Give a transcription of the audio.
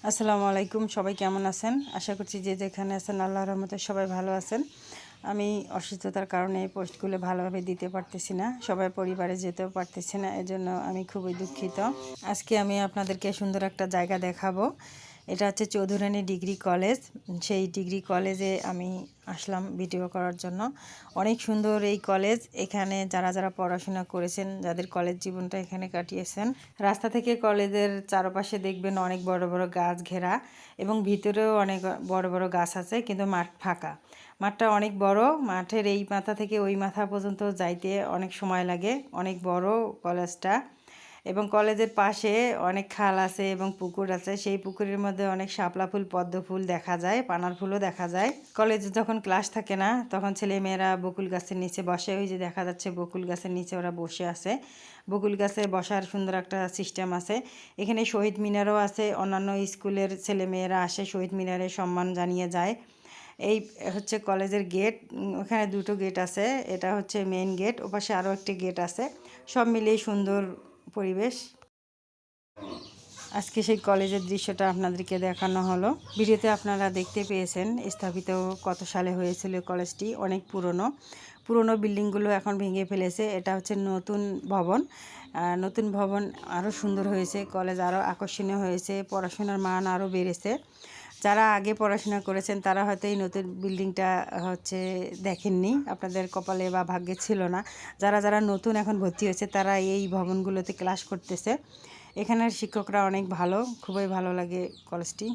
আসসালামু আলাইকুম, সবাই কেমন আছেন? আশা করছি যে যেখানে আছেন আল্লাহর রহমতে সবাই ভালো আছেন। আমি অসুস্থতার কারণে এই পোস্টগুলো ভালোভাবে দিতে পারতেছি না, সবাই পরিবারে যেতেও পারতেছি না, এজন্য আমি খুবই দুঃখিত। আজকে আমি আপনাদেরকে সুন্দর একটা জায়গা দেখাবো। এটা হচ্ছে চৌধুরানী ডিগ্রি কলেজ। সেই ডিগ্রি কলেজে আমি আসলাম ভিডিও করার জন্য। অনেক সুন্দর এই কলেজ। এখানে যারা যারা পড়াশোনা করেছেন, যাদের কলেজ জীবনটা এখানে কাটিয়েছেন, রাস্তা থেকে কলেজের চারপাশে দেখবেন অনেক বড় বড় গাছ ঘেরা, এবং ভিতরেও অনেক বড় বড় গাছ আছে, কিন্তু মাঠ ফাঁকা। মাঠটা অনেক বড়, মাঠের এই মাথা থেকে ওই মাথা পর্যন্ত যাইতে অনেক সময় লাগে। অনেক বড় কলেজটা, এবং কলেজের পাশে অনেক খাল আছে এবং পুকুর আছে। সেই পুকুরের মধ্যে অনেক শাপলা ফুল, পদ্ম ফুল দেখা যায়, পানার ফুলও দেখা যায়। কলেজে যখন ক্লাস থাকে না, তখন ছেলেমেয়েরা বকুল গাছের নিচে বসে। ওই যে দেখা যাচ্ছে বকুল গাছের নিচে ওরা বসে আছে। বকুল গাছে বসার সুন্দর একটা সিস্টেম আছে। এখানে শহীদ মিনারও আছে। অন্যান্য স্কুলের ছেলেমেয়েরা আসে, শহীদ মিনারে সম্মান জানিয়ে যায়। এই হচ্ছে কলেজের গেট। ওখানে দুটো গেট আছে। এটা হচ্ছে মেইন গেট, ওপাশে আরও একটি গেট আছে। সব মিলিয়ে সুন্দর পরিবেশ। আজকে সেই কলেজের দৃশ্যটা আপনাদেরকে দেখানো হলো। ভিডিওতে আপনারা দেখতে পেয়েছেন স্থাপিত কত সালে হয়েছিল কলেজটি। অনেক পুরনো বিল্ডিংগুলো এখন ভেঙে ফেলেছে। এটা হচ্ছে নতুন ভবন। নতুন ভবন আরও সুন্দর হয়েছে, কলেজ আরও আকর্ষণীয় হয়েছে, পড়াশোনার মান আরও বেড়েছে। যারা আগে পড়াশোনা করেছেন তারা হয়তো এই নতুন বিল্ডিংটা দেখেননি, আপনাদের কপালে বা ভাগ্যে ছিল না। যারা যারা নতুন এখন ভর্তি হয়েছে তারা এই ভবনগুলোতে ক্লাস করতেছে। এখানের শিক্ষকরা অনেক ভালো, খুবই ভালো লাগে কলেজটি।